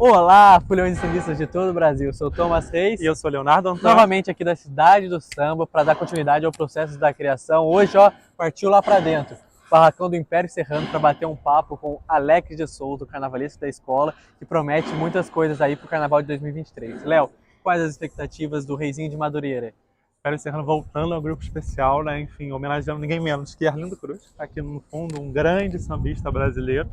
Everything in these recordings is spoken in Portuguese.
Olá, fulhões e sambistas de todo o Brasil. Sou Thomas Reis, E eu sou Leonardo Antônio. novamente aqui da cidade do samba para dar continuidade ao processo da criação. Hoje, partiu lá para dentro, barracão do Império Serrano, para bater um papo com Alex de Souza, o carnavalesco da escola, que promete muitas coisas aí para o Carnaval de 2023. Léo, quais as expectativas do Reizinho de Madureira? Império Serrano voltando ao grupo especial, né? Enfim, homenageando ninguém menos que Arlindo Cruz, aqui no fundo, um grande sambista brasileiro.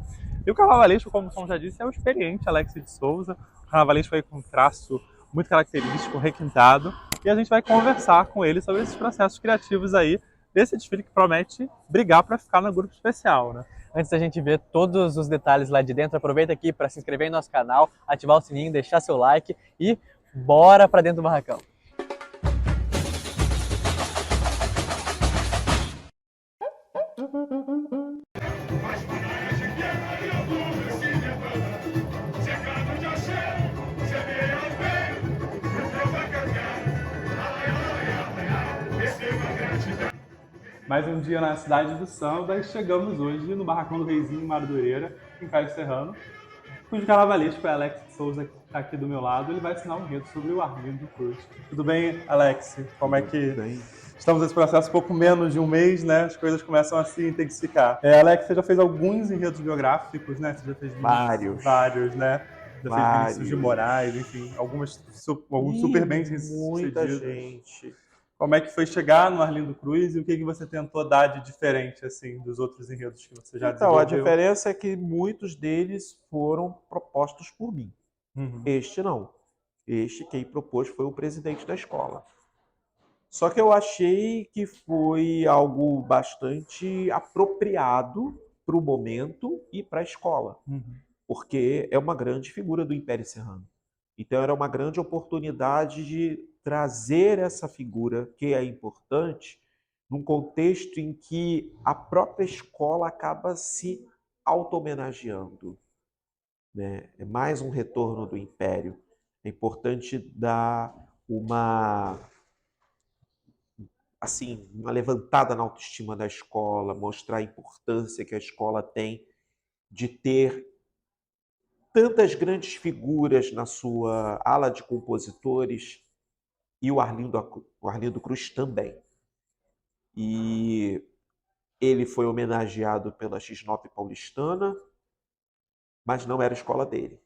E o carnavalesco, como o Tom já disse, é o experiente Alex de Souza. O carnavalesco foi com um traço muito característico, requintado. E a gente vai conversar com ele sobre esses processos criativos aí, desse desfile que promete brigar para ficar no grupo especial, né? Antes da gente ver todos os detalhes lá de dentro, aproveita aqui para se inscrever em nosso canal, ativar o sininho, deixar seu like e bora para dentro do barracão. Mais um dia na cidade do samba e chegamos hoje no Barracão do Reizinho em Madureira, em Caio Serrano. Cujo carnavalesco é Alex Souza, que está aqui do meu lado. Ele vai ensinar um enredo sobre o Arlindo Cruz. Tudo bem, Alex? Como é que Bem, estamos nesse processo? Pouco menos de um mês, né? As coisas começam a se intensificar. Alex, você já fez alguns enredos biográficos, né? Você já fez vários, né? Já fez Vinícius de Moraes, enfim, alguns super bem muita sucedidos. gente. Como é que foi chegar no Arlindo Cruz e o que você tentou dar de diferente, assim, dos outros enredos que você já Então, a desenvolveu? diferença é que muitos deles foram propostos por mim. Uhum. Este não. Este quem propôs foi o presidente da escola. Só que eu achei que foi algo bastante apropriado para o momento e para a escola, Uhum. porque é uma grande figura do Império Serrano. Então era uma grande oportunidade de trazer essa figura que é importante num contexto em que a própria escola acaba se auto-homenageando, né? É mais um retorno do Império. É importante dar uma assim, uma levantada na autoestima da escola, mostrar a importância que a escola tem de ter tantas grandes figuras na sua ala de compositores e o Arlindo Cruz também. E ele foi homenageado pela X9 paulistana, mas não era a escola dele.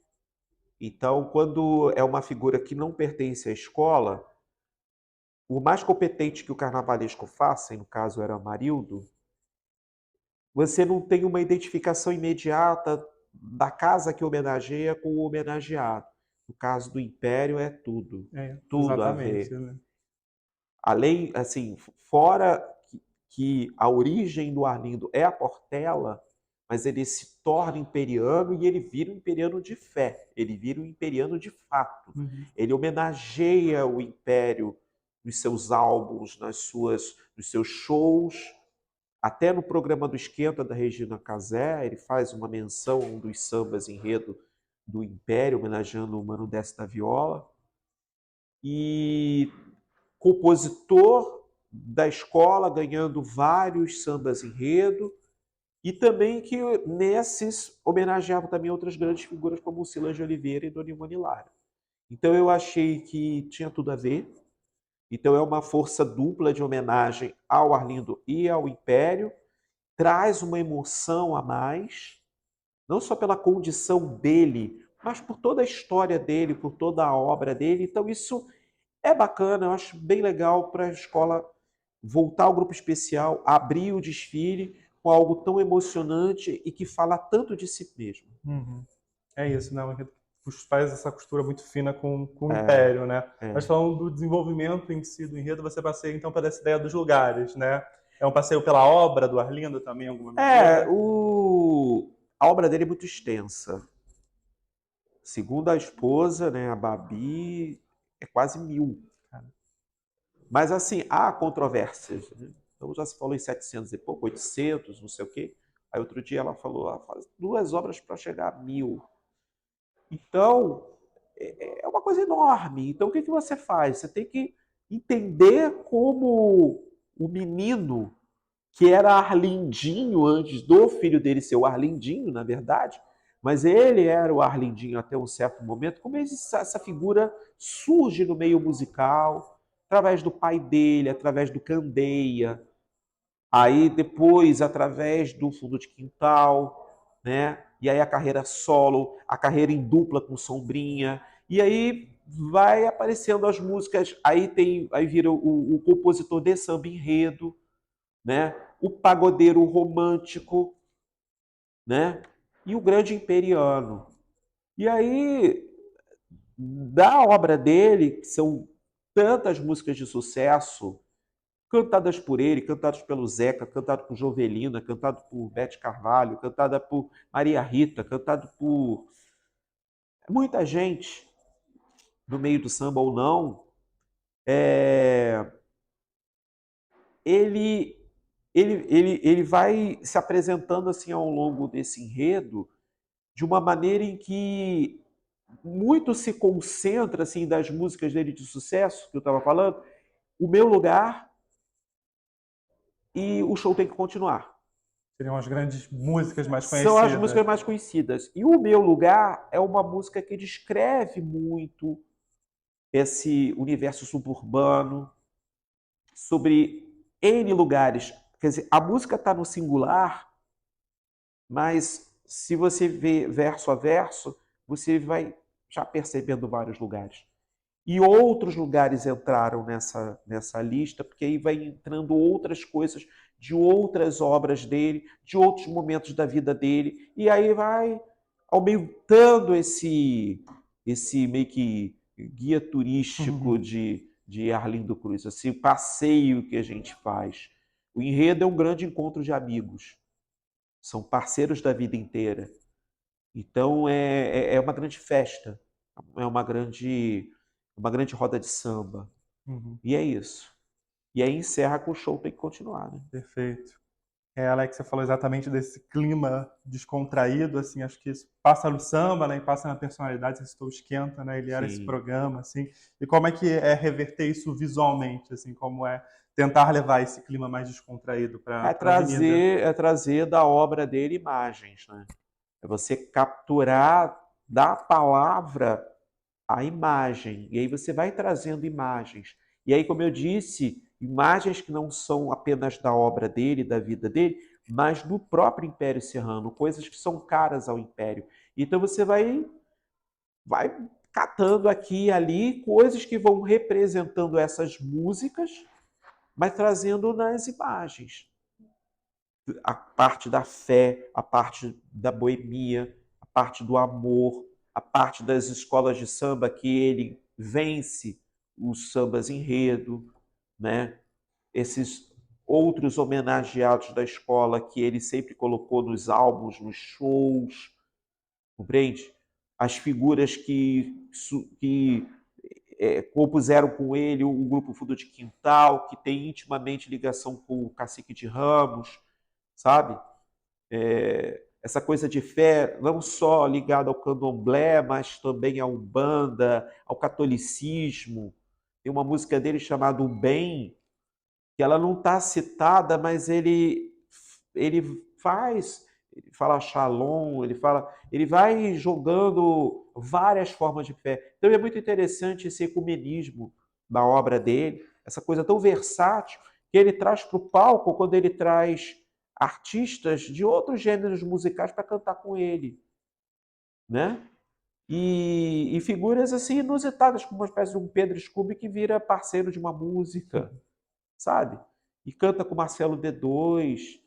Então, quando é uma figura que não pertence à escola, o mais competente que o carnavalesco faça, e no caso era Amarildo, você não tem uma identificação imediata da casa que homenageia com o homenageado. No caso do Império é tudo, tudo a Exatamente, ver. né? Além, assim, fora que a origem do Arlindo é a Portela, mas ele se torna imperiano e ele vira um imperiano de fé, ele vira um imperiano de fato. Uhum. Ele homenageia o Império nos seus álbuns, nos seus shows, até no programa do Esquenta da Regina Casé, ele faz uma menção a um dos sambas enredo do Império, homenageando o Mano Desce da Viola. E compositor da escola, ganhando vários sambas enredo, e também que nesses homenageava também outras grandes figuras como Silas de Oliveira e Dona Ivone Lara. Então eu achei que tinha tudo a ver. Então é uma força dupla de homenagem ao Arlindo e ao Império, traz uma emoção a mais, não só pela condição dele, mas por toda a história dele, por toda a obra dele. Então isso é bacana, eu acho bem legal para a escola voltar ao grupo especial, abrir o desfile com algo tão emocionante e que fala tanto de si mesmo. Uhum. É isso, né? Faz essa costura muito fina com o Império, né? Mas falando do desenvolvimento em si do enredo, você passeia então pela essa ideia dos lugares, né? É um passeio pela obra do Arlindo também, em alguma medida? A obra dele é muito extensa. Segundo a esposa, né, a Babi, é quase 1000. Mas assim, há controvérsias, né? Então já se falou em 700 e pouco, 800, não sei o quê. Aí outro dia ela falou, faz 2 obras para chegar a 1000. Então, é uma coisa enorme. Então, o que você faz? Você tem que entender como o menino, que era Arlindinho antes do filho dele ser o Arlindinho, na verdade, Mas ele era o Arlindinho até um certo momento, como essa figura surge no meio musical, através do pai dele, através do Candeia, aí depois através do Fundo de Quintal, né? E aí a carreira solo, a carreira em dupla com Sombrinha, e aí vai aparecendo as músicas, aí vira o compositor de samba enredo, né? O pagodeiro romântico, né? E o grande imperiano. E aí, da obra dele, que são tantas músicas de sucesso, cantadas por ele, cantadas pelo Zeca, cantado por Jovelina, cantado por Bete Carvalho, cantada por Maria Rita, cantado por muita gente do meio do samba ou não, é, ele, ele vai se apresentando assim ao longo desse enredo de uma maneira em que muito se concentra assim das músicas dele de sucesso que eu estava falando, o meu lugar e o show tem que continuar. Seriam as grandes músicas mais São as conhecidas. músicas mais conhecidas. E o meu lugar é uma música que descreve muito esse universo suburbano, sobre N lugares. Quer dizer, a música está no singular, mas se você vê verso a verso, você vai já percebendo vários lugares. E outros lugares entraram nessa lista, porque aí vai entrando outras coisas de outras obras dele, de outros momentos da vida dele, e aí vai aumentando esse meio que guia turístico de Arlindo Cruz, esse passeio que a gente faz. O enredo é um grande encontro de amigos, são parceiros da vida inteira. Então é uma grande festa, é uma grande roda de samba. Uhum, E é isso. E aí encerra com o show tem que continuar, né? perfeito. Alex, você falou exatamente desse clima descontraído, assim, acho que isso passa no samba, né, e passa na personalidade, você citou o Esquenta, né, ele era esse Sim. programa, assim, e como é que é reverter isso visualmente, assim, como é tentar levar esse clima mais descontraído para a avenida? É trazer da obra dele imagens, né? É você capturar da palavra a imagem. E aí você vai trazendo imagens. E aí, como eu disse, imagens que não são apenas da obra dele, da vida dele, mas do próprio Império Serrano, coisas que são caras ao Império. Então você vai catando aqui e ali coisas que vão representando essas músicas, mas trazendo nas imagens. A parte da fé, a parte da boemia, a parte do amor, a parte das escolas de samba que ele vence os sambas enredo, né? Esses outros homenageados da escola que ele sempre colocou nos álbuns, nos shows, compreende? As figuras que compuseram com ele o grupo Fundo de Quintal, que tem intimamente ligação com o Cacique de Ramos, sabe? Essa coisa de fé não só ligada ao candomblé, mas também à Umbanda, ao catolicismo. Tem uma música dele chamada O Bem, que ela não está citada, mas ele faz, ele fala Shalom, ele vai jogando várias formas de fé. Então é muito interessante esse ecumenismo da obra dele, essa coisa tão versátil que ele traz para o palco quando ele traz artistas de outros gêneros musicais para cantar com ele, né? E figuras assim inusitadas, como uma espécie de um Pedro Scooby que vira parceiro de uma música, sabe? E canta com Marcelo D2,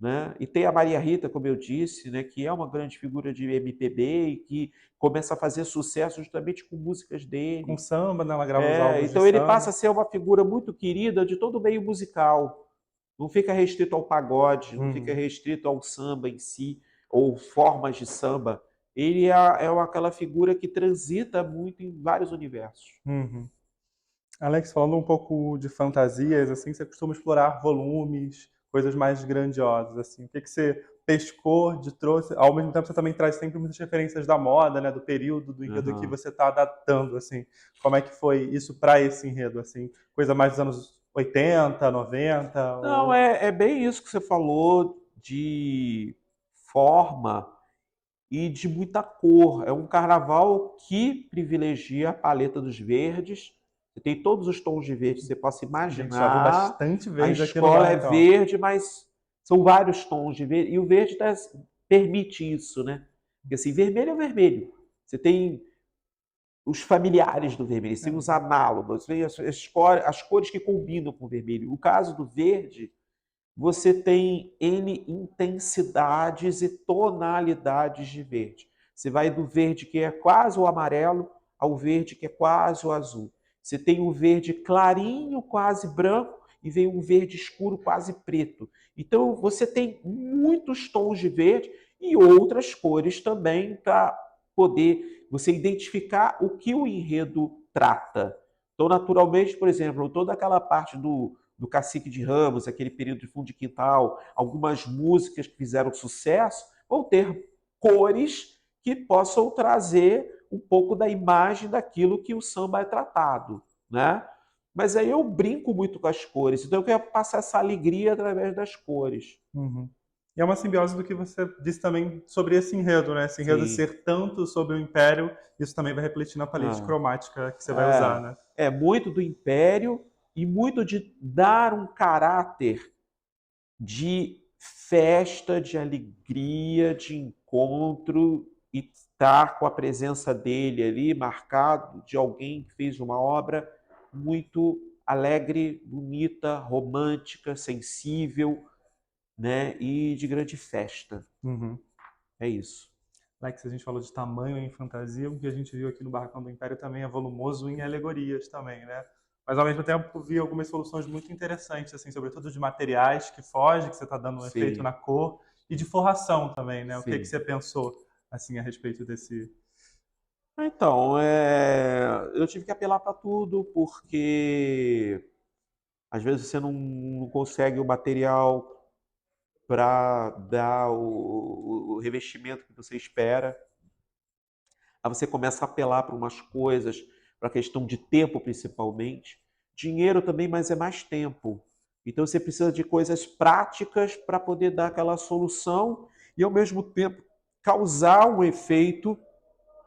né? E tem a Maria Rita, como eu disse, né, que é uma grande figura de MPB e que começa a fazer sucesso justamente com músicas Com dele. samba, né, ela grava os álbuns de Então ele passa samba. a ser uma figura muito querida de todo o meio musical. Não fica restrito ao pagode, não fica restrito ao samba em si, ou formas de samba. Ele é aquela figura que transita muito em vários universos. Uhum. Alex, falando um pouco de fantasias, assim, você costuma explorar volumes, coisas mais grandiosas, assim. O que que você pescou, trouxe? Ao mesmo tempo, você também traz sempre muitas referências da moda, né, do período, do enredo que Uhum. você está adaptando, assim. Como é que foi isso para esse enredo, assim? Coisa mais dos anos 80, 90, Não, ou... é bem isso que você falou de forma. e de muita cor. É um carnaval que privilegia a paleta dos verdes. Você tem todos os tons de verde que você possa A gente já viu imaginar. bastante A verde aqui no escola é Barracão. verde, mas são vários tons de verde. E o verde permite isso, né? Porque assim, vermelho é vermelho. Você tem os familiares do vermelho, você tem os análogos, você tem as cores que combinam com o vermelho. O caso do verde, você tem N intensidades e tonalidades de verde. Você vai do verde que é quase o amarelo ao verde que é quase o azul. Você tem o verde clarinho, quase branco, e vem um verde escuro, quase preto. Então você tem muitos tons de verde e outras cores também para poder você identificar o que o enredo trata. Então, naturalmente, por exemplo, toda aquela parte do Cacique de Ramos, aquele período de fundo de quintal, algumas músicas que fizeram sucesso, vão ter cores que possam trazer um pouco da imagem daquilo que o samba é tratado, né? Mas aí eu brinco muito com as cores, então eu quero passar essa alegria através das cores. Uhum. E é uma simbiose do que você disse também sobre esse enredo, né? Esse enredo Sim. ser tanto sobre o Império, isso também vai refletir na paleta cromática que você vai usar, né? É muito do Império e muito de dar um caráter de festa, de alegria, de encontro e estar com a presença dele ali, marcado de alguém que fez uma obra muito alegre, bonita, romântica, sensível, né? E de grande festa. Uhum. É isso. Alex, a gente falou de tamanho em fantasia, o que a gente viu aqui no Barracão do Império também é volumoso em alegorias também, né? Mas ao mesmo tempo vi algumas soluções muito interessantes, assim, sobretudo de materiais que fogem, que você está dando um Sim. efeito na cor, e de forração também, né? O que Sim. que você pensou assim a respeito desse? Então, eu tive que apelar para tudo, porque às vezes você não consegue o material para dar o revestimento que você espera. Aí você começa a apelar para umas coisas, para a questão de tempo principalmente. Dinheiro também, mas é mais tempo. Então você precisa de coisas práticas para poder dar aquela solução e ao mesmo tempo causar um efeito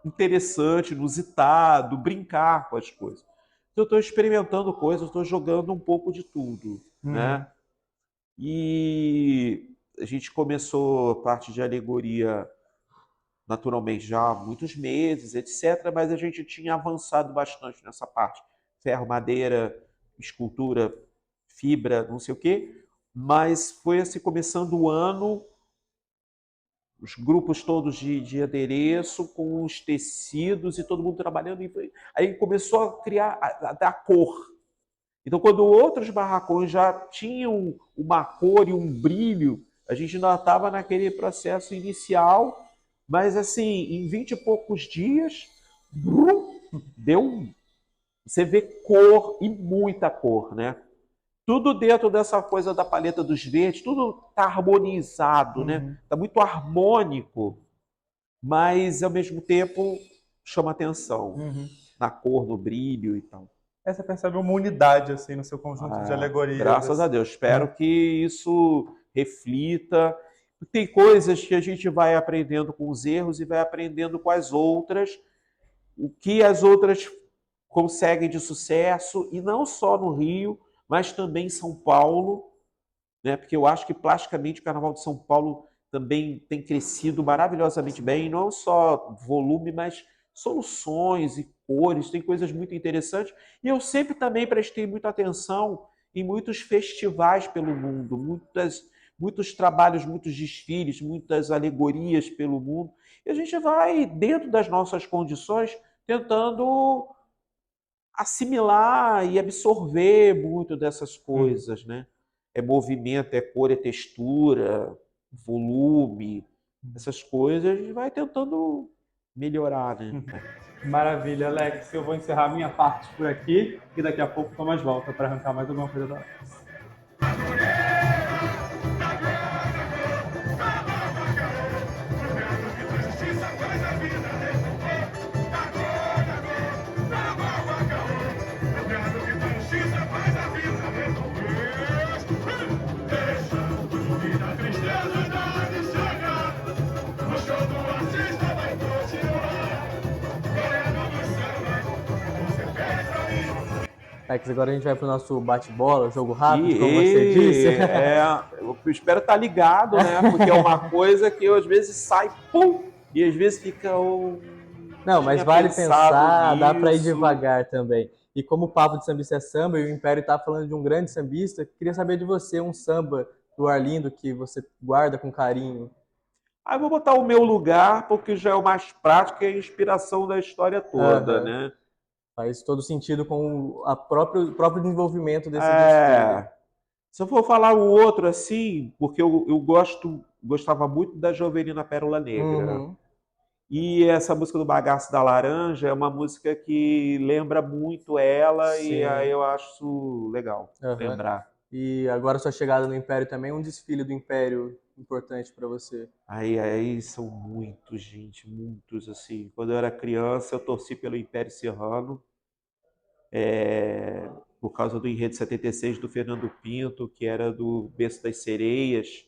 interessante, inusitado, brincar com as coisas. Então eu estou experimentando coisas, estou jogando um pouco de tudo, né? E a gente começou a parte de alegoria naturalmente já há muitos meses, etc., mas a gente tinha avançado bastante nessa parte. Ferro, madeira, escultura, fibra, não sei o quê, mas foi assim, começando o ano, os grupos todos de adereço, com os tecidos e todo mundo trabalhando. Aí começou a criar, a dar cor. Então, quando outros barracões já tinham uma cor e um brilho, a gente ainda estava naquele processo inicial, mas assim, em 20 e poucos dias, você vê cor e muita cor, né? Tudo dentro dessa coisa da paleta dos verdes, tudo está harmonizado, né? Está muito harmônico, mas ao mesmo tempo chama atenção na cor, no brilho e tal. Você percebe uma unidade assim no seu conjunto de alegorias. Graças assim. a Deus. Espero que isso reflita. Tem coisas que a gente vai aprendendo com os erros e vai aprendendo com as outras, o que as outras conseguem de sucesso, e não só no Rio, mas também em São Paulo, né? Porque eu acho que plasticamente o Carnaval de São Paulo também tem crescido maravilhosamente bem, não só volume, mas soluções e cores, tem coisas muito interessantes. E eu sempre também prestei muita atenção em muitos festivais pelo mundo, muitos trabalhos, muitos desfiles, muitas alegorias pelo mundo. E a gente vai, dentro das nossas condições, tentando assimilar e absorver muito dessas coisas, né? É movimento, é cor, é textura, volume, essas coisas, a gente vai tentando melhorar, né? Maravilha, Alex. Eu vou encerrar minha parte por aqui e daqui a pouco Thomas volta para arrancar mais alguma coisa da Alex. Deixa a dúvida, a tristeza da de chegar no show do artista. Alex, agora a gente vai pro nosso bate-bola, jogo rápido, como você disse. E eu espero estar ligado, né? Porque é uma coisa que eu, às vezes sai, pum, e às vezes fica, Não, mas tinha vale pensado pensar, dá para ir nisso. devagar também. E como o papo de sambista é samba e o Império tá falando de um grande sambista, queria saber de você um samba do Arlindo que você guarda com carinho. Aí eu vou botar o meu lugar, porque já é o mais prático e a inspiração da história toda, Aham. né? Faz todo sentido com o próprio desenvolvimento desse desfile. É, se eu for falar o outro assim, porque eu gostava muito da Jovelina Pérola Negra. Uhum, E essa música do Bagaço da Laranja é uma música que lembra muito ela e aí sim. eu acho legal Aham. lembrar. E agora sua chegada no Império também, um desfile do Império importante para você. Aí são muitos, gente, muitos assim. Quando eu era criança, eu torci pelo Império Serrano, por causa do Enredo 76 do Fernando Pinto, que era do Berço das Sereias.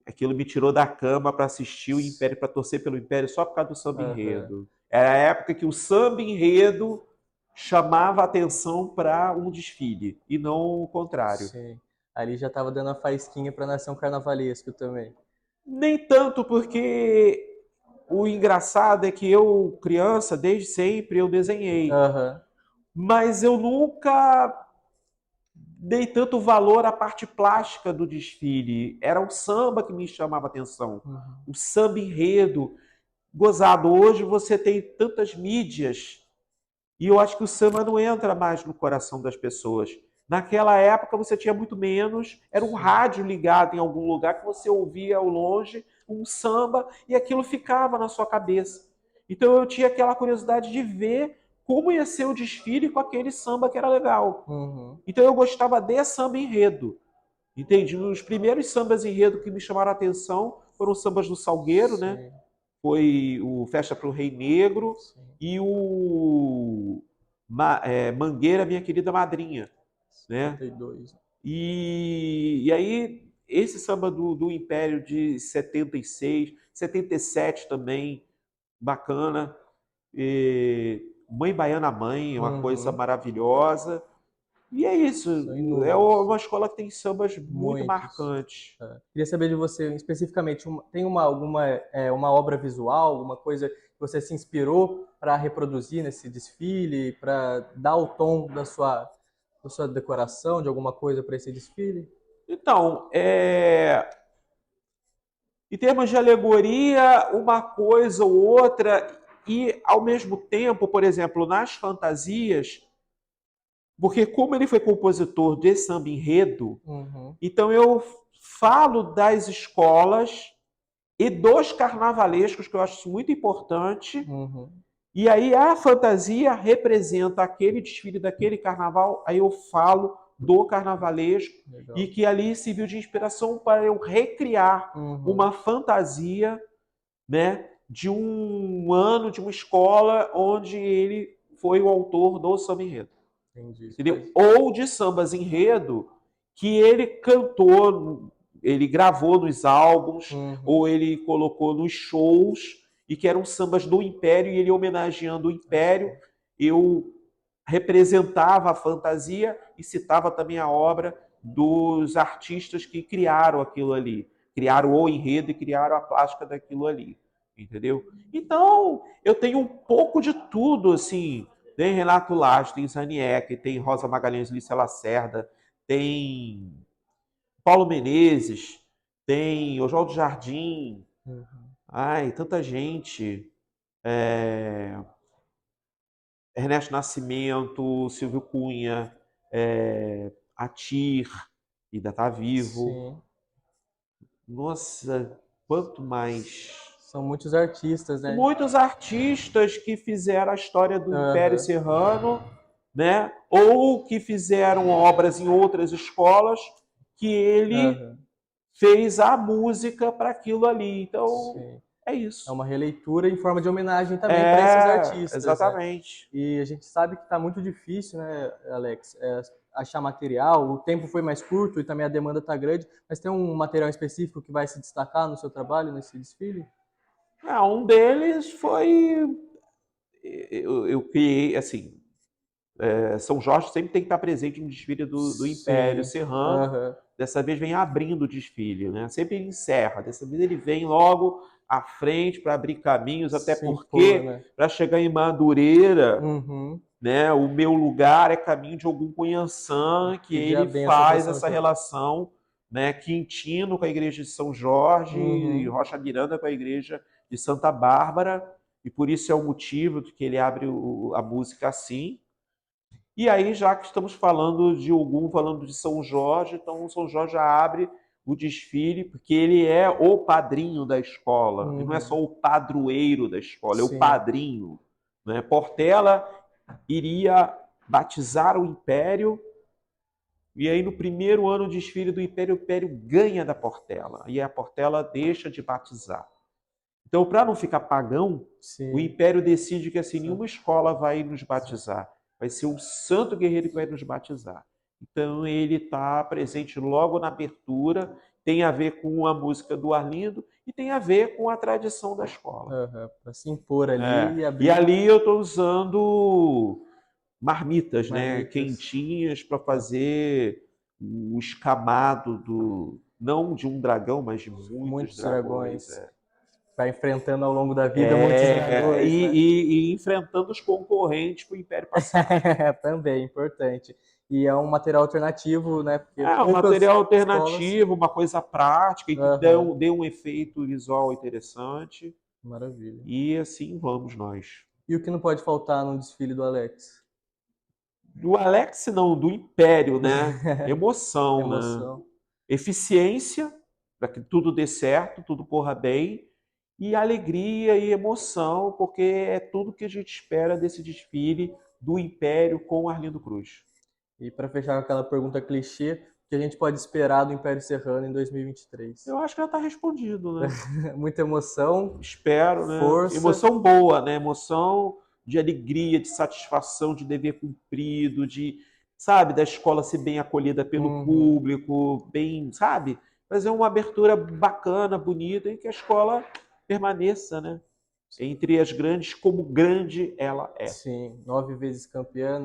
Aquilo me tirou da cama para assistir o Império, para torcer pelo Império só por causa do samba Aham. enredo. Era a época que o samba enredo chamava atenção para um desfile e não o contrário. Sim. Ali já tava dando a faísquinha para nascer um carnavalesco também. Nem tanto porque o engraçado é que eu, criança, desde sempre eu desenhei, Aham. mas eu nunca dei tanto valor à parte plástica do desfile. Era o samba que me chamava atenção, Uhum. o samba enredo. Gozado, hoje você tem tantas mídias e eu acho que o samba não entra mais no coração das pessoas. Naquela época você tinha muito menos, era um Sim. rádio ligado em algum lugar que você ouvia ao longe um samba e aquilo ficava na sua cabeça. Então eu tinha aquela curiosidade de ver como ia ser o desfile com aquele samba que era legal. Uhum. Então eu gostava de samba enredo. Entendi. Os primeiros sambas enredo que me chamaram a atenção foram os sambas do Salgueiro, né? Sim. Foi o Festa para o Rei Negro Sim. e o Mangueira, Minha Querida Madrinha, né? 52. E aí, esse samba do Império de 76, 77 também, bacana. Mãe Baiana Mãe, é uma coisa Uhum. maravilhosa. E é isso, São é inúmeros. uma escola que tem sambas muito Muitos. marcantes. É. Queria saber de você, especificamente, tem uma obra visual, alguma coisa que você se inspirou para reproduzir nesse desfile, para dar o tom da sua decoração, de alguma coisa para esse desfile? Então, em termos de alegoria, uma coisa ou outra, e ao mesmo tempo, por exemplo, nas fantasias, porque como ele foi compositor de samba enredo, Uhum. então eu falo das escolas e dos carnavalescos, que eu acho isso muito importante, Uhum. e aí a fantasia representa aquele desfile daquele carnaval, aí eu falo do carnavalesco e Legal. que ali serviu de inspiração para eu recriar Uhum. uma fantasia, né, de um ano de uma escola onde ele foi o autor do samba enredo, Entendi. Isso entendeu? Ou de sambas enredo que ele cantou, ele gravou nos álbuns Uhum. ou ele colocou nos shows e que eram sambas do Império e ele homenageando o Império, Sim. eu representava a fantasia e citava também a obra dos artistas que criaram aquilo ali, criaram o enredo e criaram a plástica daquilo ali, entendeu? Então, eu tenho um pouco de tudo, assim, tem Renato Lage, tem Zaniek, tem Rosa Magalhães, Lícia Lacerda, tem Paulo Menezes, tem Oswaldo Jardim, Uhum. ai, tanta gente, é, Ernesto Nascimento, Silvio Cunha, Atir, ainda está vivo. Sim. Nossa, quanto mais. São muitos artistas, né? Muitos artistas que fizeram a história do Império Aham. Serrano, né? Ou que fizeram obras em outras escolas, que ele Aham. fez a música para aquilo ali. Então, Sim. é É isso. uma releitura em forma de homenagem também para esses artistas, né? Exatamente. E a gente sabe que está muito difícil, né, Alex, achar material. O tempo foi mais curto e também a demanda está grande. Mas tem um material específico que vai se destacar no seu trabalho, nesse desfile? Um deles foi. Eu criei, assim, São Jorge sempre tem que estar presente no desfile do Império Serrano. Aham. Dessa vez vem abrindo o desfile, né? Sempre ele encerra. Dessa vez ele vem logo à frente para abrir caminhos, até Se porque, impor, né? para chegar em Madureira, Uhum. né, o meu lugar é caminho de Ogum Cunhançã, que Pedir a ele bênção pra faz São essa Jorge. relação, né, Quintino com a igreja de São Jorge e Uhum. Rocha Miranda com a igreja de Santa Bárbara, e por isso é o motivo que ele abre a música assim. E aí, já que estamos falando de Ogum, falando de São Jorge, então São Jorge já abre o desfile, porque ele é o padrinho da escola. Ele não é só o padroeiro da escola, é o Sim. padrinho. Né? Portela iria batizar o Império, e aí no primeiro ano de desfile do Império, o Império ganha da Portela, e a Portela deixa de batizar. Então, para não ficar pagão, Sim. o Império decide que assim, nenhuma escola vai nos batizar. Vai ser o Santo Guerreiro que vai nos batizar. Então, ele está presente logo na abertura, tem a ver com a música do Arlindo e tem a ver com a tradição da escola. Para se impor ali e abrir. E ali eu estou usando marmitas, né? Marmitas. Quentinhas para fazer o escamado não de um dragão, mas de muitos dragões. Vai enfrentando ao longo da vida muitos dragões. E enfrentando os concorrentes para o Império passar. Também, importante. E é um material alternativo, né? Porque Um material alternativo, uma coisa prática e que dê um efeito visual interessante. Maravilha. E assim vamos nós. E o que não pode faltar no desfile do Alex? Do Alex não, do Império, né? Emoção, né? Eficiência, para que tudo dê certo, tudo corra bem. E alegria e emoção, porque é tudo que a gente espera desse desfile do Império com Arlindo Cruz. E para fechar com aquela pergunta clichê, o que a gente pode esperar do Império Serrano em 2023? Eu acho que já está respondido, né? Muita emoção. Espero, né? Força. Emoção boa, né? Emoção de alegria, de satisfação, de dever cumprido, de, sabe, da escola ser bem acolhida pelo público, bem, sabe? Fazer uma abertura bacana, bonita, em que a escola permaneça, né? Entre as grandes, como grande ela é. Sim, 9 vezes campeã,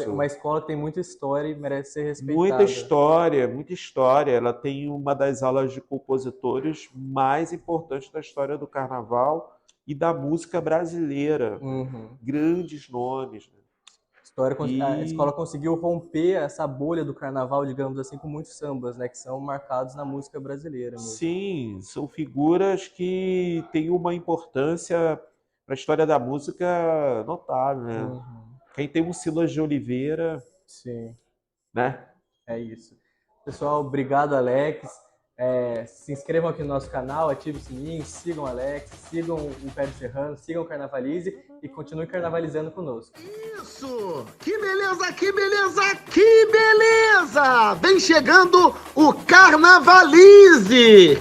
uma escola que tem muita história e merece ser respeitada. Muita história, muita história. Ela tem uma das aulas de compositores mais importantes da história do carnaval e da música brasileira. Grandes nomes, né? A escola conseguiu romper essa bolha do carnaval, digamos assim, com muitos sambas, né, que são marcados na música brasileira mesmo. Sim, são figuras que têm uma importância para a história da música notável, né? Quem tem um Silas de Oliveira... Sim. Né? É isso. Pessoal, obrigado, Alex. Se inscrevam aqui no nosso canal, ativem o sininho, sigam o Alex, sigam o Império Serrano, sigam o Carnavalize e continuem carnavalizando conosco. Isso! Que beleza, que beleza, que beleza! Vem chegando o Carnavalize!